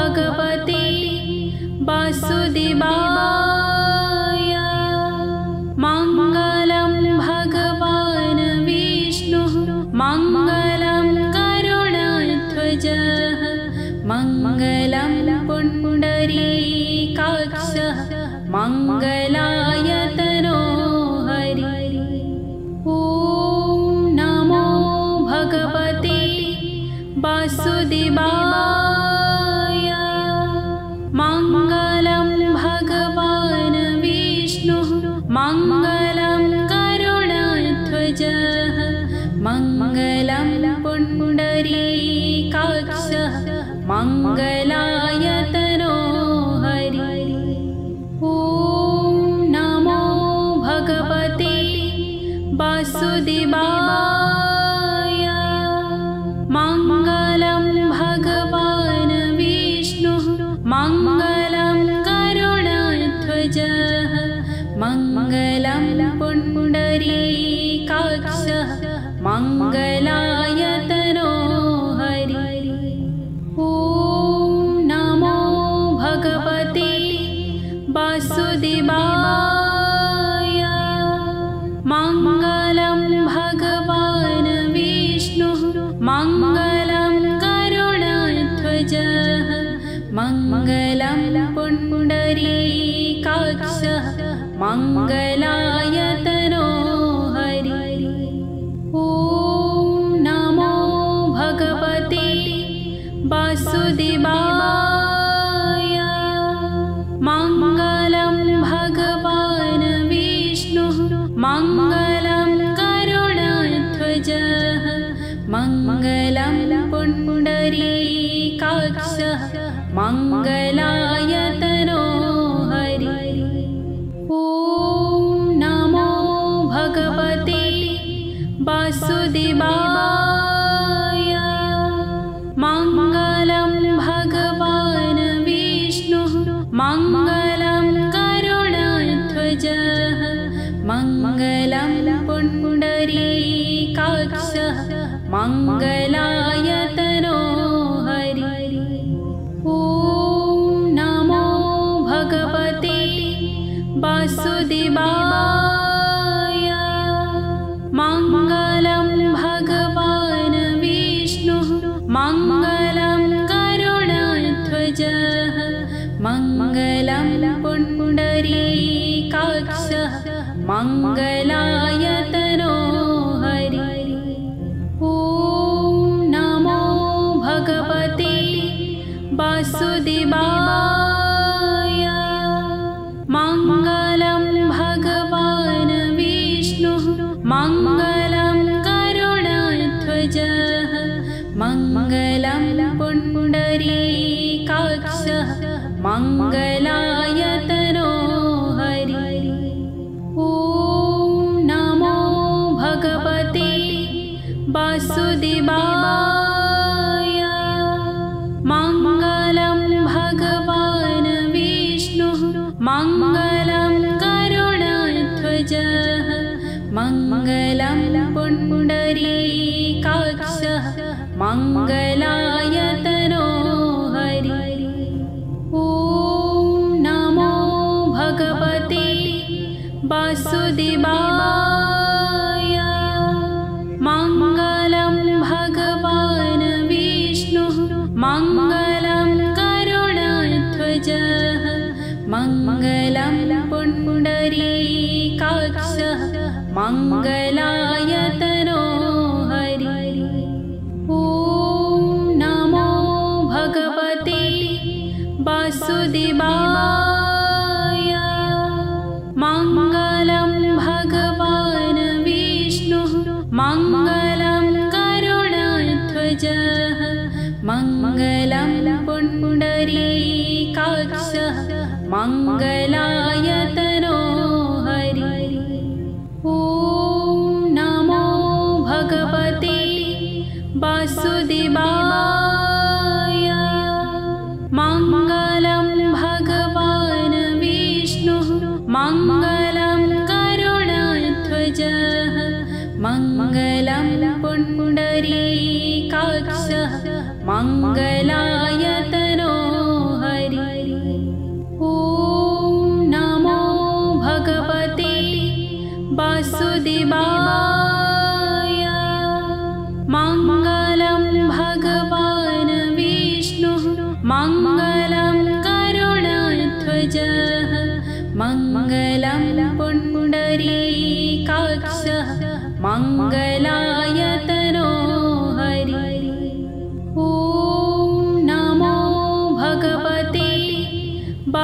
भगवते वासुदेवाय। मङ्गलं भगवान् विष्णुः मङ्गलं गरुडध्वजः मङ्गलं पुण्डरीकाक्षः मङ्गलायतनो हरिः। ॐ नमो भगवते वासुदेवाय। मङ्गलं भगवान् विष्णुः मङ्गलं गरुडध्वजः मङ्गलं पुण्डरीकाक्षः मङ्गलायतनो हरिः। ॐ नमो भगवते वासुदेवाय। मङ्गलं भगवान् विष्णुः मङ्गलं गरुडध्वजः मङ्गलं पुण्डरीकाक्षः मङ्गलायतनो हरिः। ॐ नमो भगवते वासुदेवाय। मङ्गलं भगवान् विष्णुः मङ्गलं गरुडध्वजः मङ्गलं पुण्डरीकाक्षः मङ्गलायतनो हरिः। ॐ नमो भगवते वासुदेवाय। मङ्गलं भगवान् विष्णुः मङ्गलं गरुडध्वजः मङ्गलं पुण्डरीकाक्षः मङ्गलायतनो हरिः। ॐ नमो भगवते वासुदेवाय। मङ्गलं भगवान् विष्णुः मङ्गलं गरुडध्वजः मङ्गलं पुण्डरीकाक्षः मङ्गलायतनो हरिः। ॐ नमो भगवते वासुदेवाय। मङ्गलं भगवान् विष्णुः मङ्गलं गरुडध्वजः मङ्गलं पुण्डरीकाक्षः मङ्गलायतनो हरिः। ॐ नमो भगवते वासुदेवाय। मङ्गलं भगवान् विष्णुः मङ्गलं गरुडध्वजः मङ्गलं पुण्डरीकाक्षः मङ्गलायतनो हरिः। ॐ नमो भगवते वासुदेवाय। मङ्गलं भगवान् विष्णुः मङ्गलं गरुडध्वजः मङ्गलं पुण्डरीकाक्षः मङ्गलायतनो हरिः। ॐ नमो भगवते वासुदेवाय। मङ्गलं भगवान् विष्णुः मङ्गलं गरुडध्वजः मङ्गलं पुण्डरीकाक्षः मङ्गलायतनो हरिः। ॐ नमो भगवते वासुदेवाय। मङ्गलं भगवान् विष्णुः मङ्गलं गरुडध्वजः मङ्गलं पुण्डरीकाक्षः मङ्गलायतनो हरिः। ॐ नमो भगवते वासुदेवाय। मङ्गलं भगवान् विष्णुः मङ्गलं गरुडध्वजः मङ्गलं पुण्डरीकाक्षः मङ्गलायतनो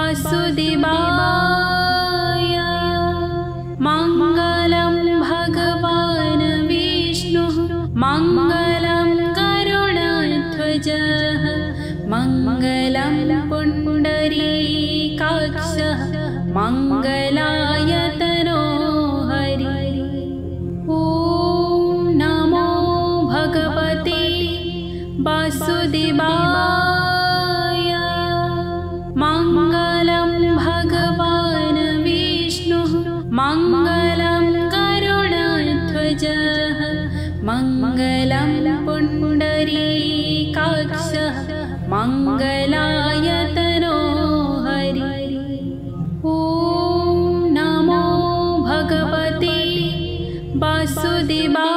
वासुदेवाय मङ्गलं भगवान् विष्णुः मङ्गलं गरुडध्वजः मङ्गलं पुण्डरीकाक्षः मङ्गलायतनो हरिः। ॐ नमो भगवते वासुदेवाय मङ्गलं भगवान् विष्णुः मङ्गलं गरुडध्वजः मङ्गलं पुण्डरीकाक्षः मङ्गलायतनो हरिः। ॐ नमो भगवते वासुदेवाय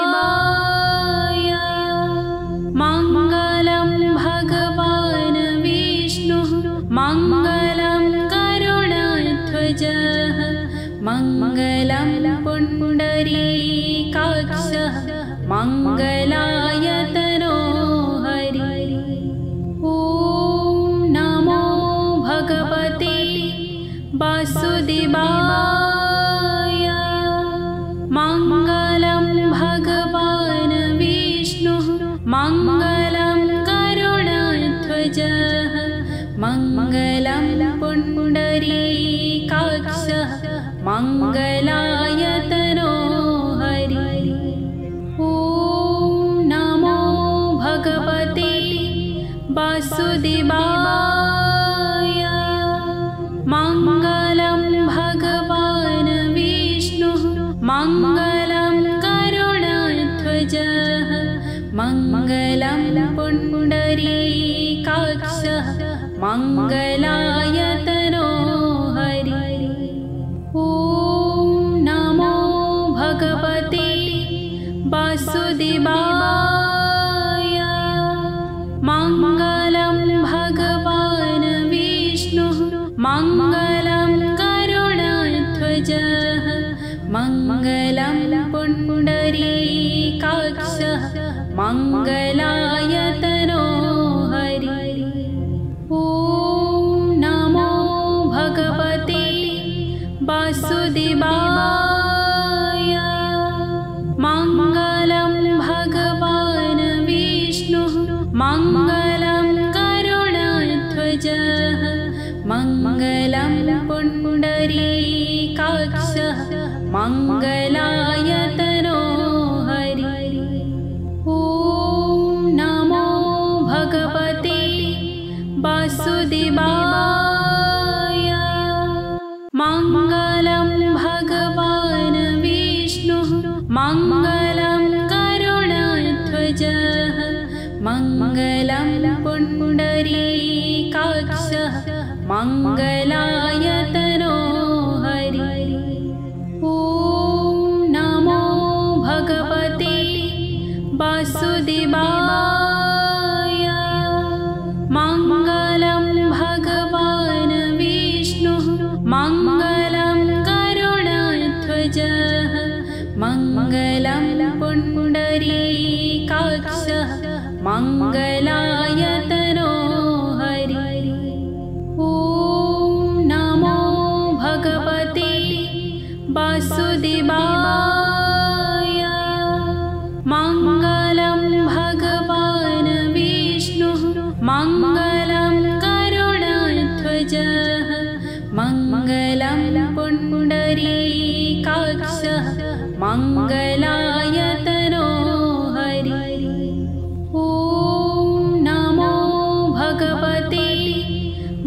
मङ्गलं भगवान् विष्णुः मङ्गलं गरुडध्वजः मङ्गलं पुण्डरीकाक्षः मङ्गलायतनो हरिः। ॐ नमो भगवते वासुदेवाय मङ्गलं भगवान् विष्णुः मङ्गलं गरुडध्वजः मङ्गलं पुण्डरीकाक्षः मङ्गलायतनो हरिः। ॐ नमो भगवते वासुदेवाय मङ्गलं भगवान् विष्णुः मङ्गलं गरुडध्वजः मङ्गलं पुण्डरीकाक्षः मङ्गलायतनो हरिः। ॐ नमो भगवते वासुदेवाय मङ्गलं भगवान् विष्णुः मङ्गलं गरुडध्वजः मङ्गलं पुण्डरीकाक्षः मङ्गलायतनो हरिः। ॐ नमो भगवते वासुदेवाय मङ्गलं भगवान् विष्णुः मङ्गलं गरुडध्वजः मङ्गलं पुण्डरीकाक्षः मङ्गलायतनो हरिः। ॐ नमो भगवते वासुदेवाय मङ्गलं भगवान् विष्णुः मङ्गलं गरुडध्वजः मङ्गलं पुण्डरीकाक्षः मङ्गलायतनो हरिः। ॐ नमो भगवते वासुदेवाय मङ्गलं भगवान् विष्णुः मङ्गलं गरुडध्वजः मङ्गलं पुण्डरीकाक्षः मङ्गलायतनो हरिः। ॐ नमो भगवते वासुदेवाय मङ्गलं भगवान् विष्णुः मङ्गलं गरुडध्वजः मङ्गलं पुण्डरीकाक्षः मङ्गलायतनो हरिः। ॐ नमो भगवते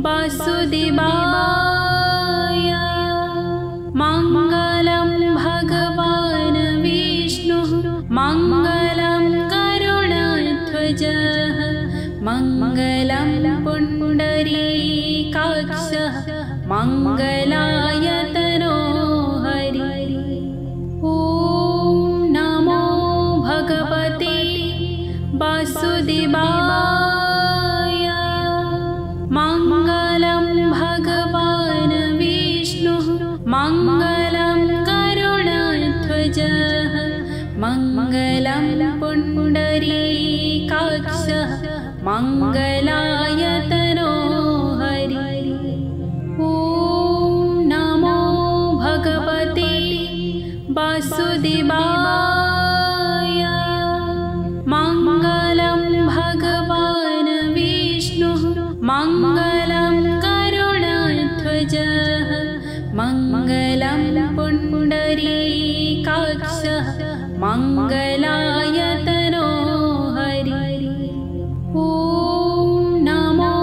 वासुदेवाय मङ्गलं भगवान् विष्णुः मङ्गलं गरुडध्वजः मङ्गलं पुण्डरीकाक्षः मङ्गलायतनो हरिः। ॐ नमो भगवते वासुदेवाय मङ्गलं भगवान् विष्णुः मङ्गलं गरुडध्वजः मङ्गलं पुण्डरीकाक्षः मङ्गलायतनो हरिः। ॐ वासुदेवाय मङ्गलं भगवान् विष्णुः मङ्गलं करुणाध्वजः मङ्गलं पुण्डरीकाक्षः मङ्गलाय तनो हरि। ॐ नमो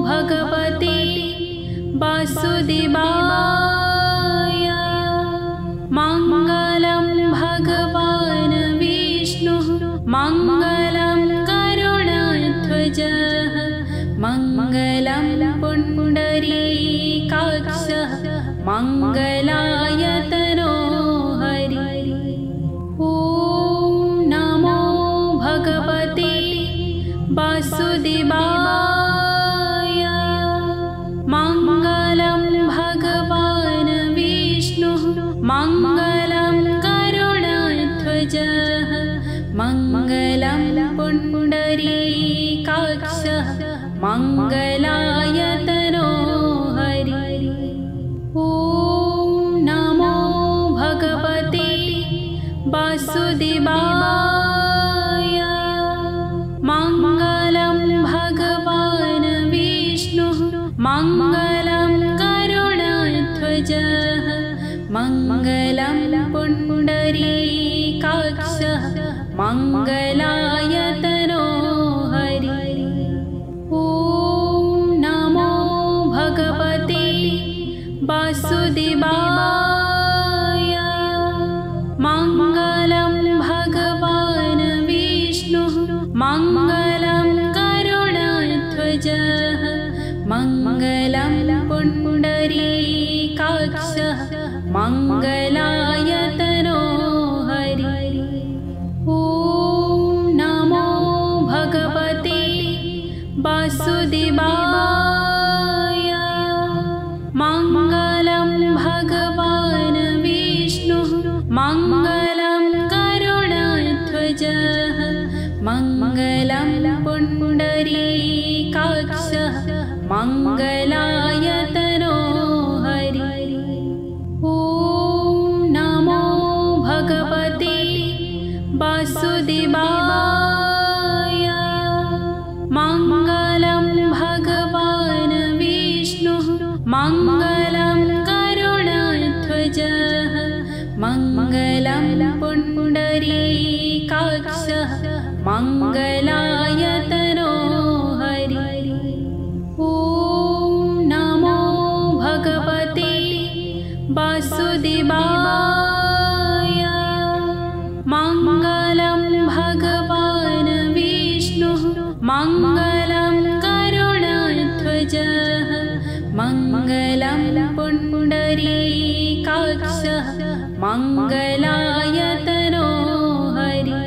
भगवते वासुदेवाय मङ्गलं भगवान् विष्णुः मङ्गलं करुणाध्वजः मङ्गलं पुण्डरीकाक्षः मङ्गलाय तनो हरि। ॐ नमो भगवते वासुदेवाय मङ्गलं भगवान् विष्णुः मङ्गलं करुणाध्वजः मङ्गलं पुण्डरीकाक्षः मङ्गलाय तनो हरि। ॐ नमो भगवते वासुदेवाय मङ्गलं भगवान् विष्णुः मङ्गलं करुणाध्वजः मङ्गलं पुण्डरीकाक्षः मङ्गलाय तनो हरि। ॐ नमो भगवते वासुदेवाय मङ्गलं भगवान् विष्णुः मङ्गलं करुणाध्वजः मङ्गलं पुण्डरीकाक्षः मङ्गलाय तनो हरि। ॐ नमो भगवते वासुदेवाय मङ्गलं भगवान् विष्णुः मङ्गलं करुणाध्वजः मङ्गलं पुण्डरीकाक्षः मङ्गलाय तनो हरि। ॐ नमो भगवते वासुदेवाय मङ्गलं भगवान् विष्णुः मङ्गलं करुणाध्वजः मङ्गलं पुण्डरीकाक्षः मङ्गलाय तनो हरि। ॐ नमो भगवते वासुदेवाय मङ्गलं भगवान् विष्णुः मङ्गलं करुणाध्वजः मङ्गलं पुण्डरीकाक्षः मङ्गलाय तनो हरि।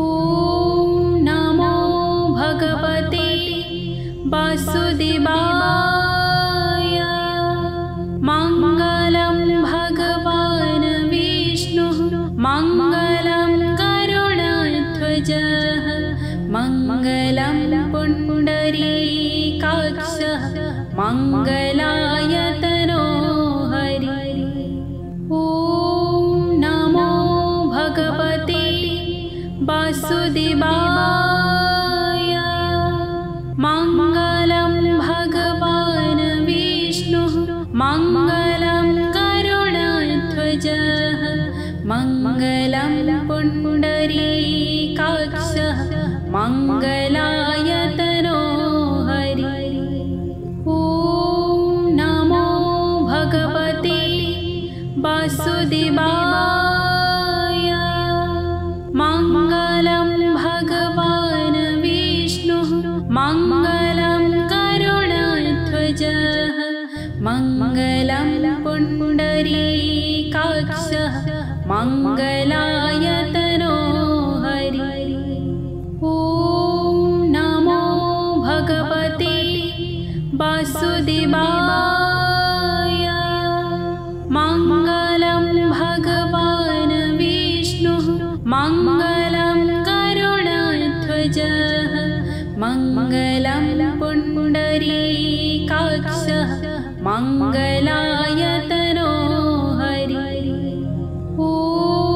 ॐ नमो भगवते वासुदेवाय मङ्गलं भगवान् विष्णुः मङ्गलं करुणाध्वजः मङ्गलं पुण्डरीकाक्षः मङ्गलाय तनो हरि। ॐ नमो भगवते वासुदेवाय मङ्गलं भगवान् विष्णुः मङ्गलं करुणाध्वजः मङ्गलं पुण्डरीकाक्षः मङ्गलाय तनो हरि। ॐ नमो भगवते वासुदेवाय मङ्गलं भगवान् विष्णुः मङ्गलं करुणाध्वजः मङ्गलं पुण्डरीकाक्षः मङ्गलाय तनो हरि। ॐ नमो भगवते वासुदेवाय मङ्गलं भगवान् विष्णुः मङ्गलं करुणाध्वजः मङ्गलं पुण्डरीकाक्षः मङ्गलाय तनो हरि। ॐ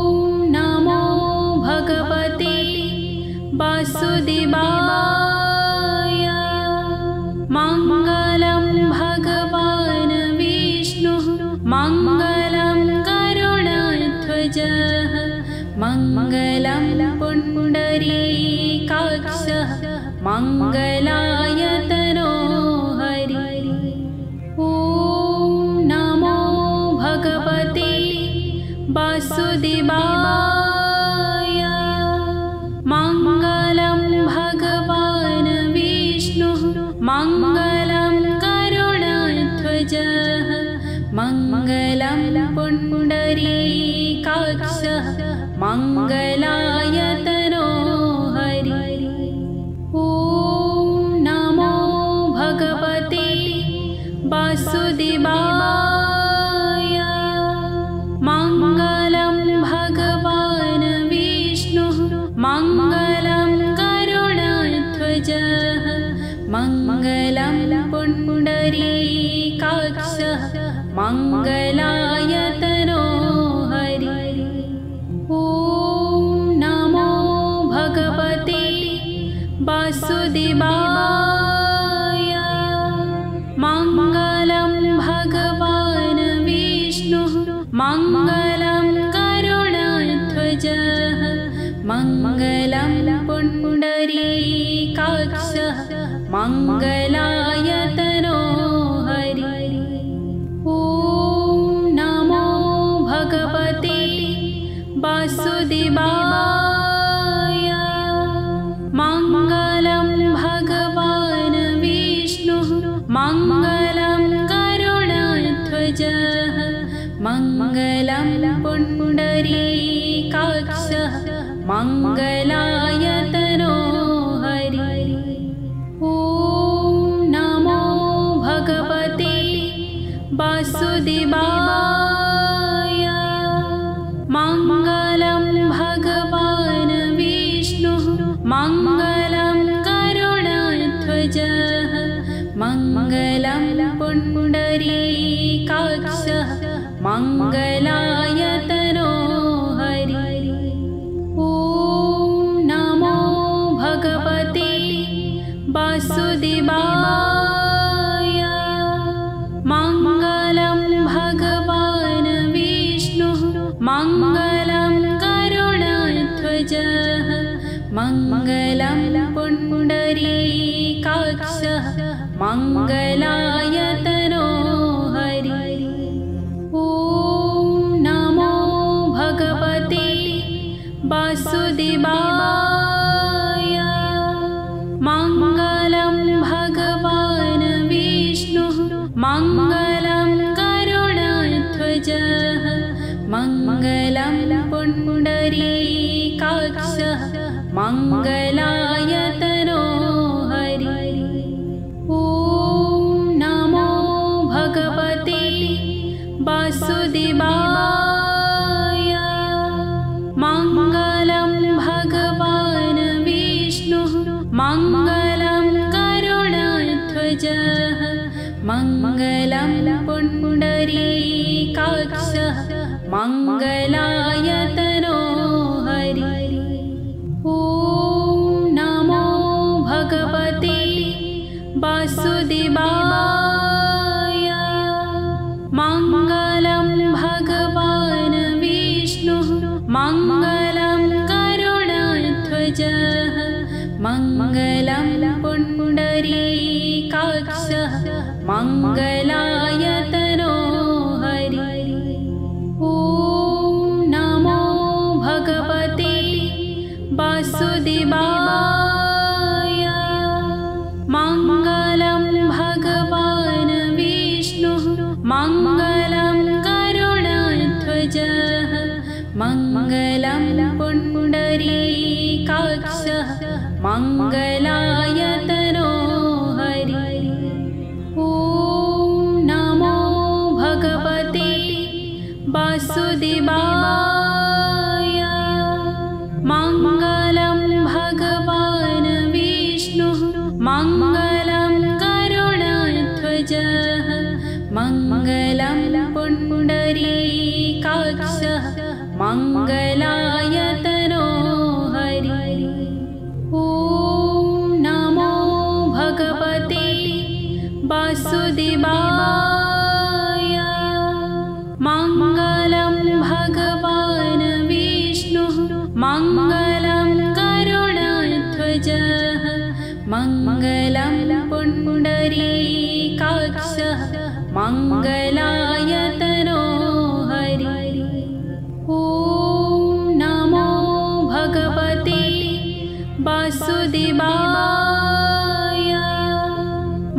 पुण्डरीकाक्षः मङ्गलाय तनोहरि। ॐ नमो भगवते वासुदेवाय। मङ्गलं भगवान् विष्णुः मङ्गलं करुणाध्वजः मङ्गलं पुण्डरीकाक्षः मङ्गलाय तनोहरि। ॐ नमो भगवते वासुदेवाय। मङ्गलं भगवान् विष्णुः मङ्गलं करुणाध्वजः मङ्गलं पुण्डरीकाक्षः मङ्गलाय तनोहरि। ॐ नमो भगवते वासुदेवाय। मङ्गलं भगवान् विष्णुः मङ्गलं करुणाध्वजः मङ्गलं पुण्डरीकाक्षः मङ्गलाय तनोहरि। ॐ नमो भगवते वासुदेवाय। मङ्गलं भगवान् विष्णुः मङ्गलं करुणाध्वजः मङ्गलं पुण्डरीकाक्षः मङ्गलाय तनोहरि। ॐ नमो भगवते वासुदेवाय। मङ्गलं भगवान् विष्णुः मङ्गलं करुणाध्वजः मङ्गलं पुण्डरीकाक्षः मङ्गलाय तनोहरि। ॐ नमो भगवते वासुदेवाय। मङ्गलं भगवान् विष्णुः मङ्गलं करुणाध्वजः मङ्गलं पुण्डरीकाक्षः मङ्गलाय तनोहरि। ॐ नमो भगवते वासुदेवाय। मङ्गलं भगवान् विष्णुः मङ्गलं करुणाध्वजः मङ्गलं पुण्डरीकाक्षः मङ्गलाय तनोहरि। ॐ नमो भगवते वासुदेवाय। मङ्गलं भगवान् विष्णुः मङ्गलं करुणाध्वजः मङ्गलं पुण्डरीकाक्षः मङ्गलाय तनोहरि। ॐ नमो भगवते वासुदेवाय। मङ्गलं भगवान् विष्णुः मङ्गलं करुणाध्वजः मङ्गलं पुण्डरीकाक्षः मङ्गलाय तनोहरि। ॐ नमो भगवते वासुदेवाय। मङ्गलं भगवान् विष्णुः मङ्गलं करुणाध्वजः मङ्गलं पुण्डरीकाक्षः मङ्गलाय तनोहरि। ॐ नमो भगवते वासुदेवाय। मङ्गलं भगवान् विष्णुः मङ्गलं करुणाध्वजः मङ्गलं पुण्डरीकाक्षः मङ्गलाय तनोहरि। ॐ नमो भगवते वासुदेवाय। मङ्गलं भगवान् विष्णुः मङ्गलं करुणाध्वजः मङ्गलं पुण्डरीकाक्षः मङ्गलायतनो हरि। ॐ नमो भगवते वासुदेवाय।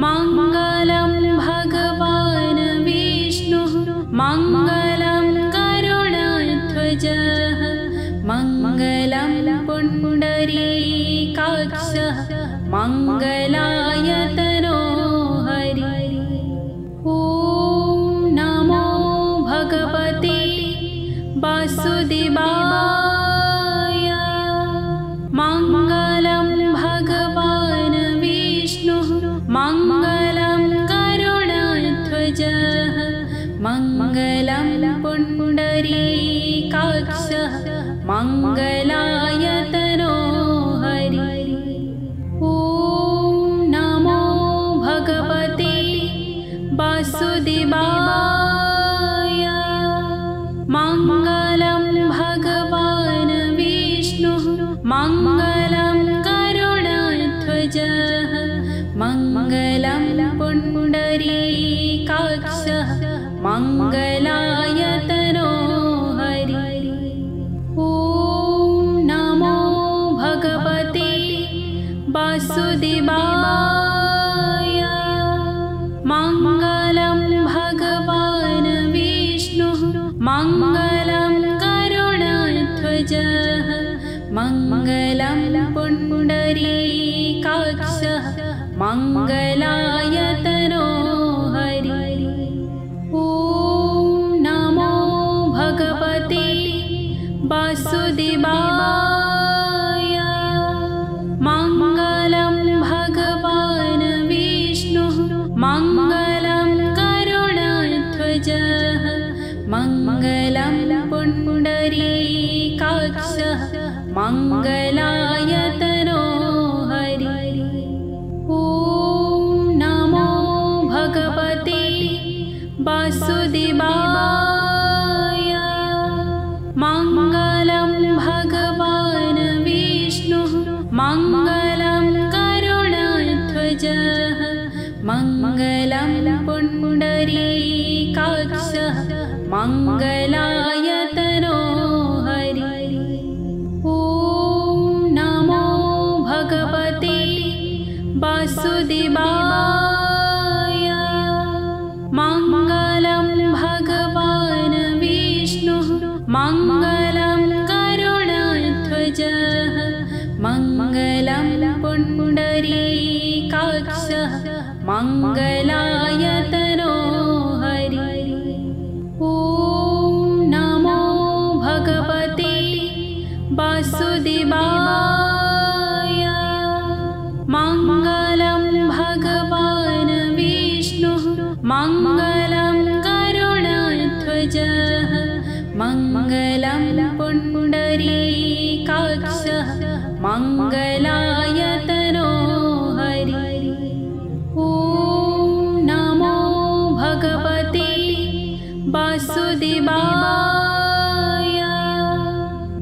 मङ्गलं भगवान् विष्णुः मङ्गलं गरुडध्वजः मङ्गलं पुण्डरीकाक्षः मङ्गलायतनो हरि। ॐ नमो भगवते वासुदेवाय। मङ्गलं भगवान् विष्णुः मङ्गलं गरुडध्वजः मङ्गलं पुण्डरीकाक्षः मङ्गलायतनो हरि। ॐ नमो भगवते वासुदेवाय। मङ्गलं भगवान् विष्णुः मङ्गलं गरुडध्वजः मङ्गलं पुण्डरीकाक्षः मङ्गलायतनो हरि। ॐ नमो भगवते वासुदेवाय। मङ्गलं भगवान् विष्णुः मङ्गलं गरुडध्वजः मङ्गलं पुण्डरीकाक्षः मङ्गलायतनो हरि। ॐ नमो भगवते वासुदेवाय। मङ्गलं भगवान् विष्णुः मङ्गलं गरुडध्वजः मङ्गलं पुण्डरीकाक्षः मङ्गलायतनो हरि। ॐ नमो भगवते वासुदेवाय। मङ्गलं भगवान् विष्णुः मङ्गलं गरुडध्वजः मङ्गलं पुण्डरीकाक्षः मङ्गलायतनो हरि। ॐ नमो भगवते वासुदेवाय। मङ्गलं भगवान् विष्णुः मङ्गलं गरुडध्वजः मङ्गलं पुण्डरीकाक्षः मङ्गलायतनो हरि। ॐ नमो भगवते वासुदेवाय। मङ्गलं भगवान् विष्णुः मङ्गलं गरुडध्वजः मङ्गलं पुण्डरीकाक्षः मङ्गलायतनो हरि। ॐ नमो भगवते वासुदेवाय।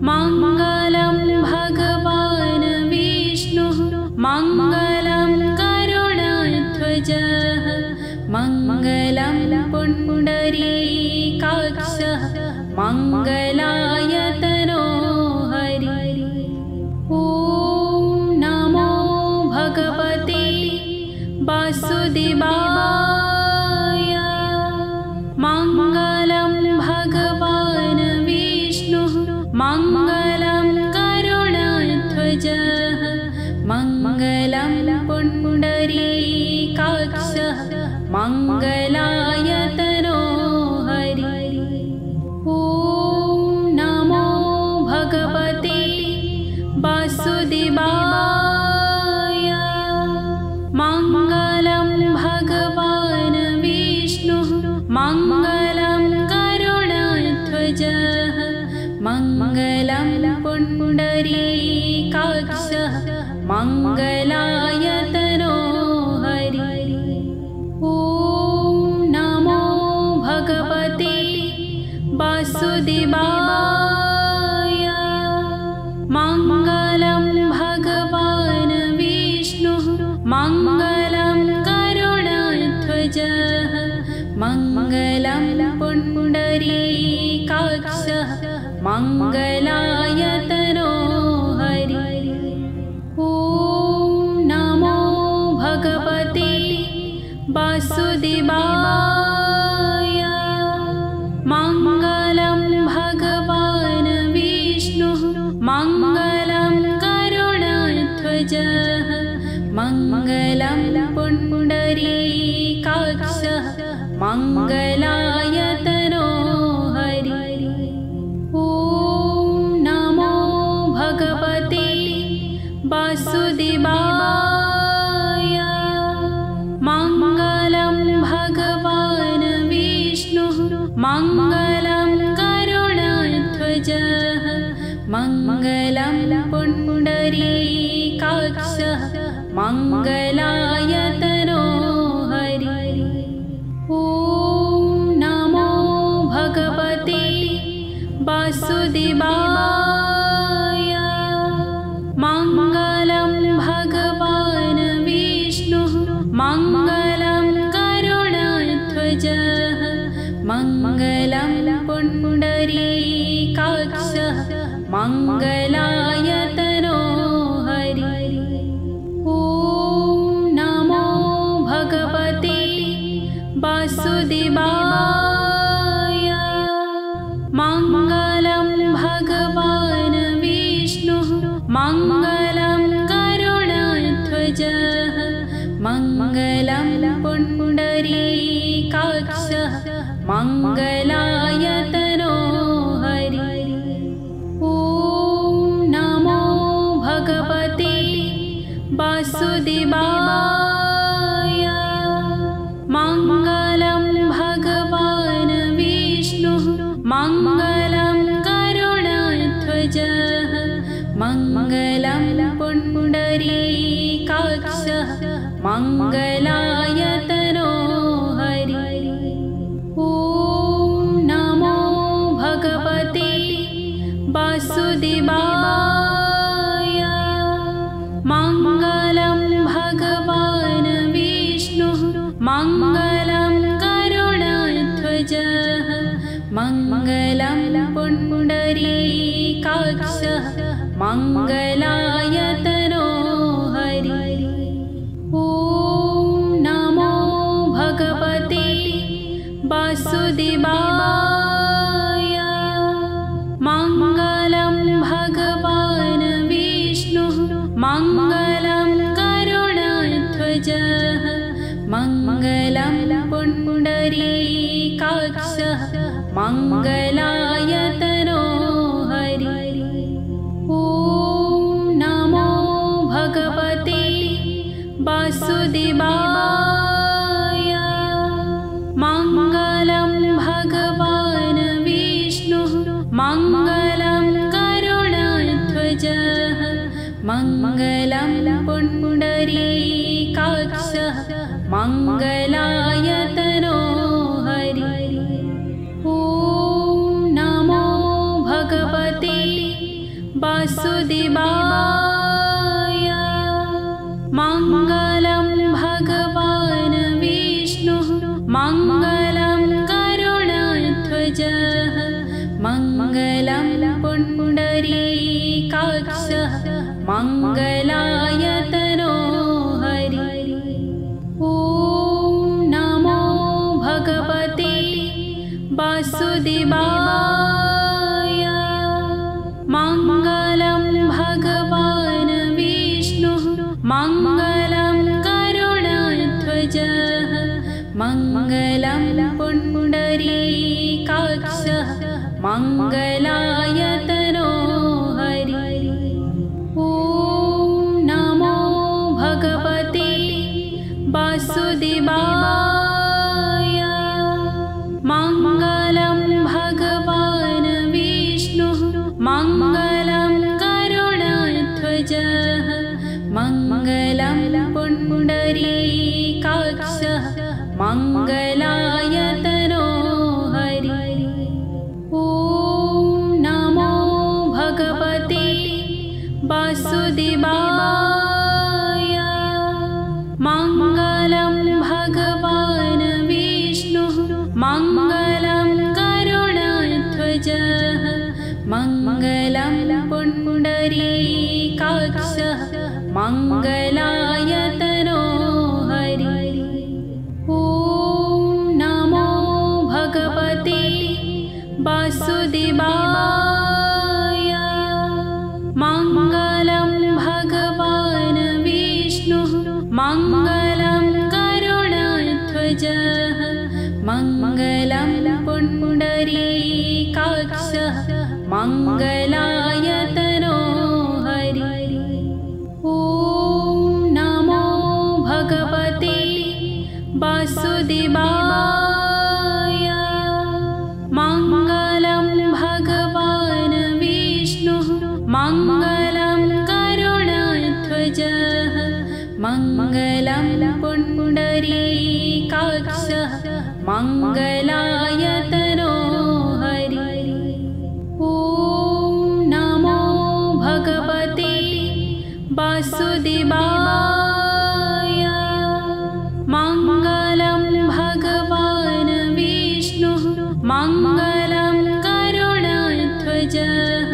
मङ्गलं भगवान् विष्णुः मङ्गलं गरुडध्वजः मङ्गलं पुण्डरीकाक्षः मङ्गलायतनो हरि। ॐ नमो भगवते वासुदेवाय। मङ्गलं भगवान् विष्णुः मङ्गलं गरुडध्वजः मङ्गलं पुण्डरीकाक्षः मङ्गलायतनो हरि। ॐ नमो भगवते वासुदेवाय। मङ्गलं भगवान् विष्णुः मङ्गलं गरुडध्वजः मङ्गलं पुण्डरीकाक्षः मङ्गलायतनो हरि। ॐ नमो मङ्गलं करुणाध्वजः मङ्गलं पुण्डरीकाक्षः मङ्गलायतनो हरिः। ॐ नमो भगवते वासुदेवाय। मङ्गलं भगवान् विष्णुः मङ्गलं करुणाध्वजः मङ्गलं पुण्डरीकाक्षः मङ्गलायतनो हरिः। ॐ नमो भगवते वासुदेवाय। मङ्गलं भगवान् विष्णुः मङ्गलं करुणाध्वजः मङ्गलं पुण्डरीकाक्षः मङ्गलायतनो हरिः। ॐ नमो भगवते वासुदेवाय। मङ्गलं भगवान् विष्णुः मङ्गलं करुणाध्वजः मङ्गलं पुण्डरीकाक्षः मङ्गलायतनो हरिः। ॐ नमो भगवते वासुदेवाय। मङ्गलं भगवान् विष्णुः मङ्गलं करुणाध्वजः मङ्गलं पुण्डरीकाक्षः मङ्गलायतनो हरिः। ॐ नमो भगवते वासुदेवाय। मङ्गलं भगवान् विष्णुः मङ्गलं करुणाध्वजः मङ्गलं पुण्डरीकाक्षः मङ्गलायतनो हरिः। ॐ नमो भगवते वासुदेवाय। मङ्गलं भगवान् विष्णुः मङ्गलं करुणाध्वजः मङ्गलं पुण्डरीकाक्षः मङ्गलायतनो हरिः। ॐ नमो भगवते वासुदेवाय। मङ्गलं भगवान् विष्णुः मङ्गलं करुणाध्वजः मङ्गलं पुण्डरीकाक्षः मङ्गलायतनो हरिः। ॐ नमो भगवते वासुदेवाय। मङ्गलं भगवान् विष्णुः मङ्गलं करुणाध्वजः मङ्गलं पुण्डरीकाक्षः मङ्गलायतनो हरिः। ॐ नमो भगवते वासुदेवाय। मङ्गलं भगवान् विष्णुः मङ्गलं करुणाध्वजः मङ्गलं पुण्डरीकाक्षः मङ्गलायतनो हरिः। ॐ नमो भगवते वासुदेवाय। मङ्गलं भगवान् विष्णुः मङ्गलं करुणाध्वजः मङ्गलं पुण्डरीकाक्षः मङ्गलायतनो हरिः। ॐ नमो भगवते वासुदेवाय। मङ्गलं भगवान् विष्णुः मङ्गलं करुणाध्वजः मङ्गलं पुण्डरीकाक्षः मङ्गलायतनो हरिः। ॐ नमो भगवते वासुदेवाय। पुण्डरीकाक्षः मङ्गलाय तनो हरि। ॐ नमो भगवते वासुदेवाय। मङ्गलं भगवान् विष्णुः मङ्गलं करुणाध्वजः मङ्गलं पुण्डरीकाक्षः मङ्गलाय तनो हरि। ॐ नमो भगवते वासुदेवाय। मङ्गलं भगवान् विष्णुः मङ्गलं करुणाध्वजः मङ्गलं पुण्डरीकाक्षः मङ्गलाय तनो हरि। ॐ नमो भगवते वासुदेवाय। मङ्गलं भगवान् विष्णुः मङ्गलं करुणाध्वजः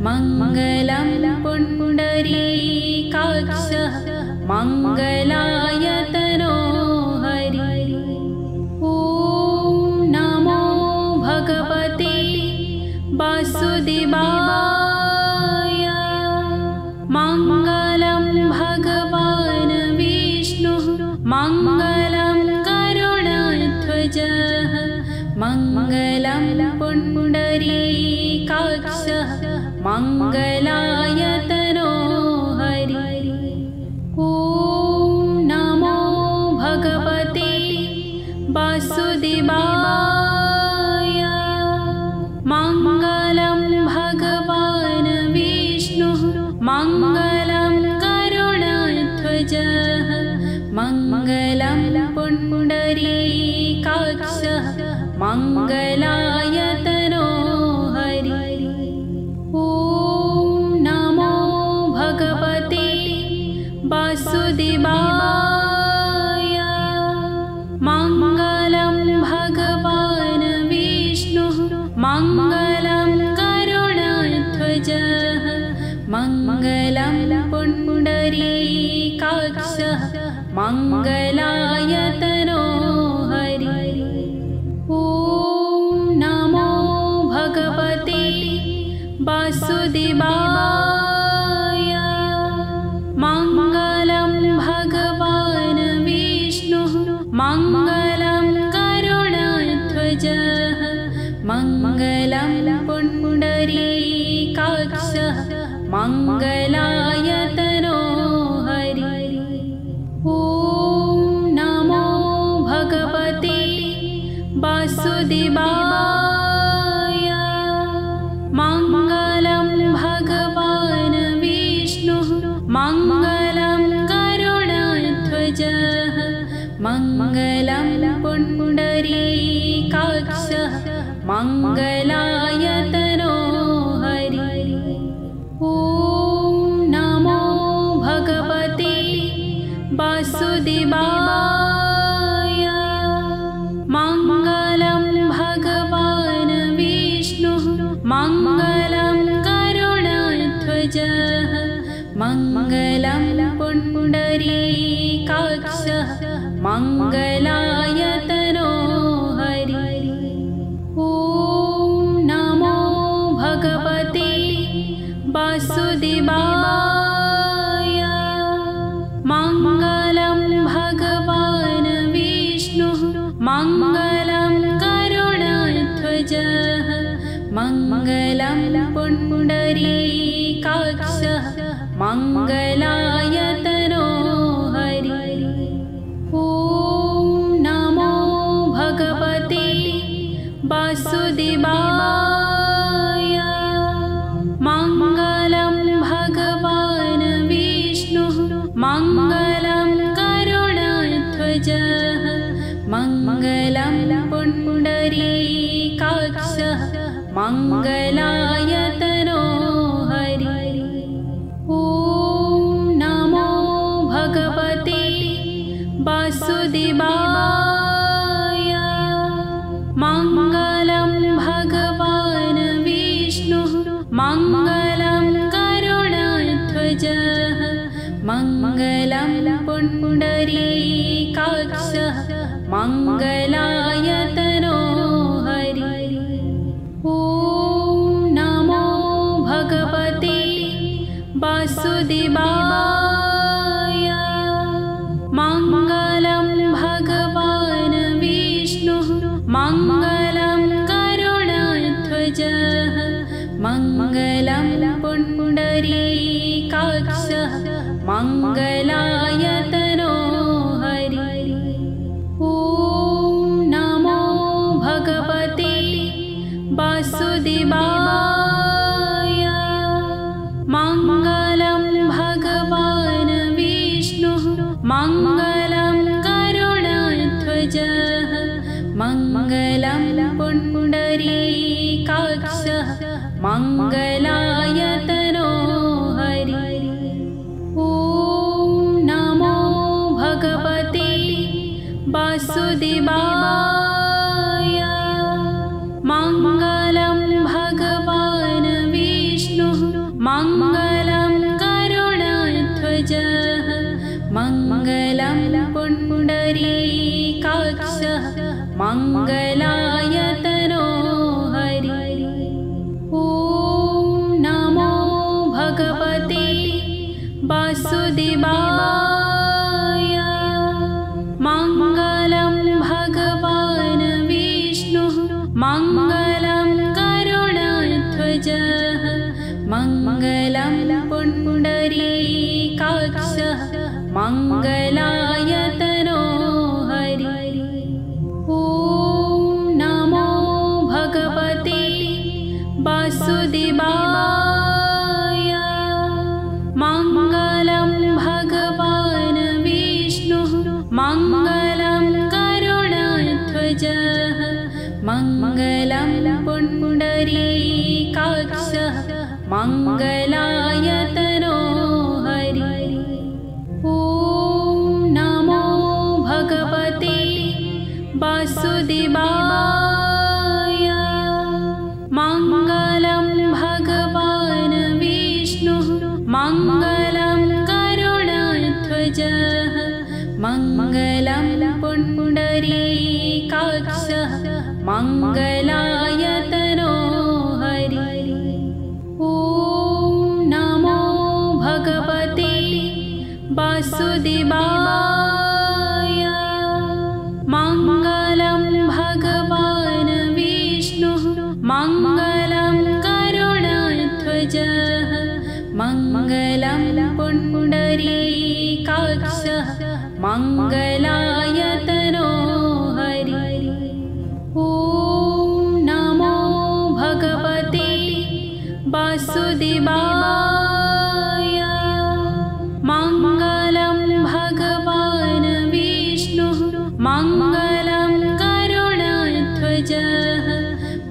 मङ्गलं पुण्डरीकाक्षः मङ्गलाय तनो हरि। ॐ नमो भगवते वासुदेवाय। मङ्गलं भगवान् विष्णुः मङ्गलं करुणाध्वजः मङ्गलं पुण्डरीकाक्षः मङ्गलाय तनो हरि। ॐ नमो भगवते वासुदेवाय। मङ्गलं भगवान् विष्णुः मङ्गलं करुणाध्वजः मङ्गलं पुण्डरीकाक्षः मङ्गलाय तनो हरि। ॐ नमो भगवते वासुदेवाय। मङ्गलं भगवान् विष्णुः मङ्गलं करुणाध्वजः मङ्गलं पुण्डरीकाक्षः मङ्गलाय तनो हरि। ॐ नमो भगवते वासुदेवाय। मङ्गलं भगवान् विष्णुः मङ्गलं करुणाध्वजः मङ्गलं पुण्डरीकाक्षः मङ्गलाय तनो हरि। ॐ नमो भगवते वासुदेवाय। मङ्गलं भगवान् विष्णुः मङ्गलं करुणाध्वजः मङ्गलं पुण्डरीकाक्षः मङ्गलाय तनो हरि। ॐ नमो भगवते वासुदेवाय। मङ्गलं भगवान् विष्णुः मङ्गलं करुणाध्वजः मङ्गलं पुण्डरीकाक्षः मङ्गलाय तनो हरि। ॐ नमो भगवते वासुदेवाय। मङ्गलं भगवान् विष्णुः मङ्गलं करुणाध्वजः मङ्गलं पुण्डरीकाक्षः मङ्गलाय तनो हरि। ॐ नमो भगवते वासुदेवाय। मङ्गलं भगवान् विष्णुः मङ्गलं करुणाध्वजः मङ्गलं पुण्डरीकाक्षः मङ्गलाय तनो हरि। ॐ नमो भगवते वासुदेवाय। मङ्गलं भगवान् विष्णुः मङ्गलं करुणाध्वजः पुण्डरीकाक्षः मङ्गलाय तनो हरि। ॐ नमो भगवते वासुदेवाय। मङ्गलं भगवान् विष्णुः मङ्गलं करुणाध्वजः मङ्गलं पुण्डरीकाक्षः मङ्गलाय तनो हरि। ॐ नमो भगवते वासुदेवाय। मङ्गलं भगवान् विष्णुः मङ्गलं करुणाध्वजः मङ्गलं पुण्डरीकाक्षः मङ्गलाय तनो हरि। ॐ नमो भगवते वासुदेवाय। मङ्गलं भगवान् विष्णुः मङ्गलं करुणाध्वजः मङ्गलं पुण्डरीकाक्षः मङ्गलाय तनो हरि। ॐ नमो भगवते वासुदेवाय। मङ्गलं भगवान् विष्णुः मङ्गलं करुणाध्वजः मङ्गलं पुण्डरीकाक्षः मङ्गलाय तनो हरि। ॐ नमो भगवते वासुदेवाय। मङ्गलं भगवान् विष्णुः मङ्गलं करुणाध्वजः मङ्गलं पुण्डरीकाक्षः मङ्गलाय तनो हरि। ॐ नमो भगवते वासुदेवाय। मङ्गलं भगवान् विष्णुः मङ्गलं करुणाध्वजः मङ्गलं पुण्डरीकाक्षः मङ्गलाय तनो हरि। ॐ नमो भगवते वासुदेवाय। मङ्गलं भगवान् विष्णुः मङ्गलं करुणाध्वजः मङ्गलं पुण्डरीकाक्षः मङ्गलाय तनो हरि। ॐ नमो भगवते वासुदेवाय। मङ्गलं भगवान् विष्णुः मङ्गलं करुणाध्वजः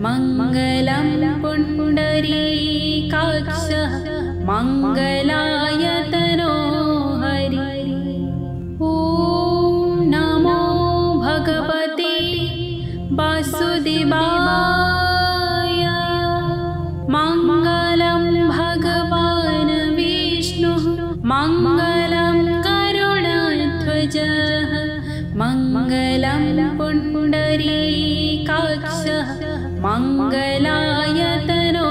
मङ्गलं पुण्डरीकाक्षः मङ्गलाय तनो हरि। ॐ नमो भगवते वासुदेवाय। मङ्गलं भगवान् विष्णुः मङ्गलं करुणाध्वजः मङ्गलं पुण्डरीकाक्षः मङ्गलाय तनो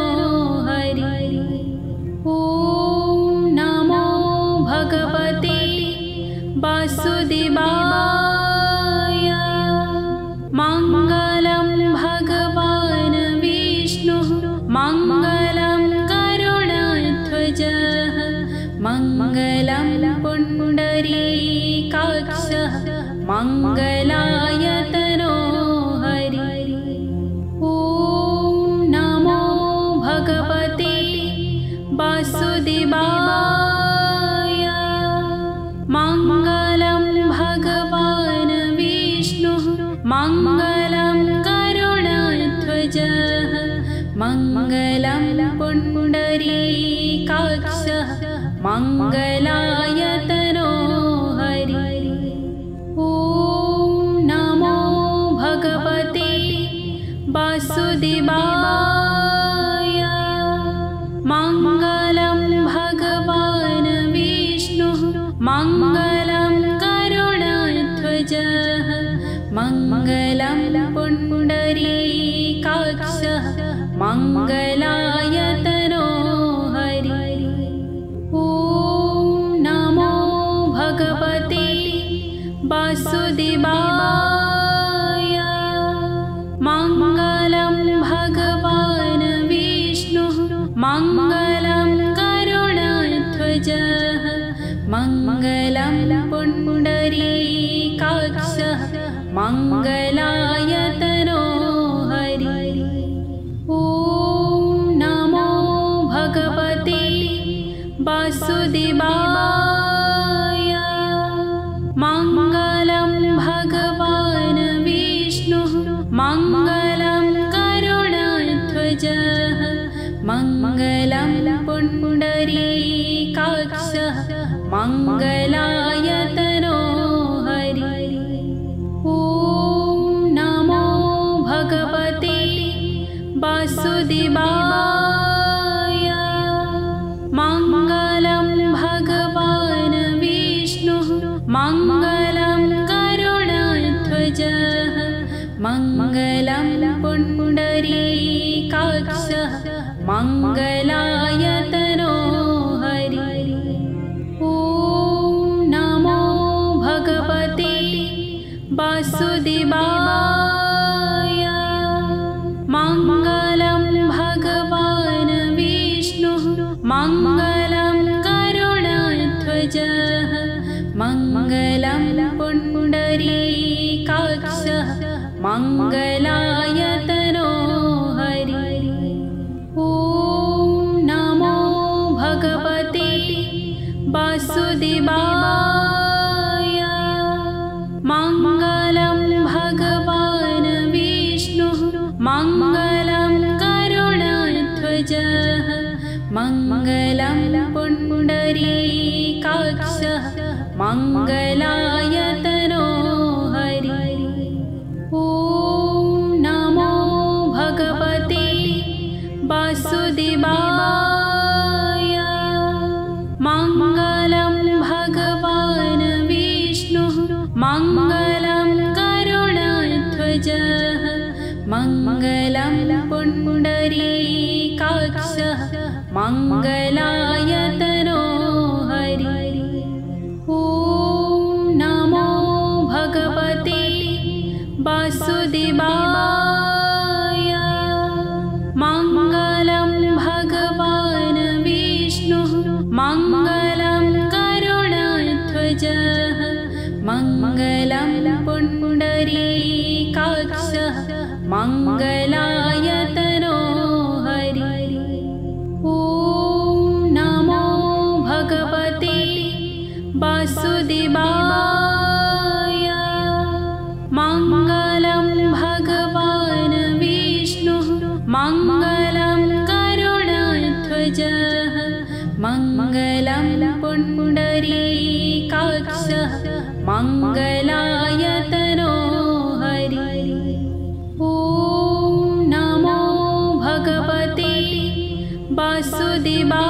हरि। ॐ नमो भगवते वासुदेवाय। मङ्गलं भगवान् विष्णुः मङ्गलं करुणाध्वजः मङ्गलं पुण्डरीकाक्षः मङ्गलाय तनो हरि। ॐ नमो भगवते वासुदेवाय। मङ्गलं भगवान् विष्णुः मङ्गलं करुणाध्वजः मङ्गलं पुण्डरीकाक्षः मङ्गलाय तनो हरि। ॐ नमो भगवते वासुदेवाय। मङ्गलं भगवान् विष्णुः मङ्गलं मङ्गलं पुण्डरीकाक्षः मङ्गलायतनो हरि। ॐ नमो भगवते वासुदेवाय। मङ्गलं भगवान् विष्णुः मङ्गलं गरुडध्वजः मङ्गलं पुण्डरीकाक्षः मङ्गलायतनो हरि। ॐ नमो भगवते वासुदेवाय। मङ्गलं भगवान् विष्णुः मङ्गलं गरुडध्वजः मङ्गलं पुण्डरीकाक्षः मङ्गलायतनो हरि। ॐ नमो भगवते वासुदेवाय। मङ्गलं भगवान् विष्णुः मङ्गलं गरुडध्वजः मङ्गलं पुण्डरीकाक्षः मङ्गलायतनो हरि। ॐ नमो भगवते वासुदेवाय। मङ्गलं भगवान् विष्णुः मङ्गलं गरुडध्वजः मङ्गलं पुण्डरीकाक्षः मङ्गलायतनो हरि। ॐ नमो भगवते वासुदेवाय। मङ्गलं भगवान् विष्णुः मङ्गलं गरुडध्वजः मङ्गलं पुण्डरीकाक्षः मङ्गलायतनो हरि। ॐ नमो भगवते वासुदेवाय। मङ्गलं भगवान् विष्णुः मङ्गलं गरुडध्वजः मङ्गलं पुण्डरीकाक्षः मङ्गलायतनो हरि। ॐ नमो भगवते वासुदेवाय। मङ्गलं भगवान् विष्णुः मङ्गलं गरुडध्वजः मङ्गलं पुण्डरीकाक्षः मङ्गलायतनो हरि। ॐ नमो भगवते वासुदेवाय। मङ्गलं भगवान् विष्णुः मङ्गलं गरुडध्वजः मङ्गलं पुण्डरीकाक्षः मङ्गलायतनो हरि। ॐ नमो भगवते वासुदेवाय।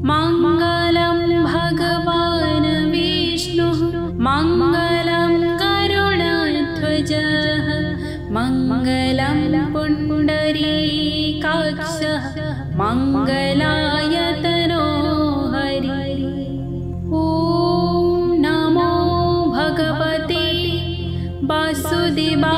मङ्गलं भगवान् विष्णुः मङ्गलं गरुडध्वजः मङ्गलं पुण्डरीकाक्षः मङ्गलायतनो हरि। ॐ नमो भगवते वासुदेवाय।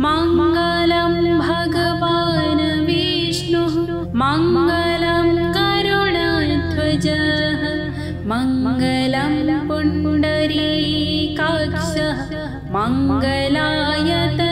मङ्गलं भगवान् विष्णुः मङ्गलं गरुडध्वजः मङ्गलं पुण्डरीकाक्षः मङ्गलायतनो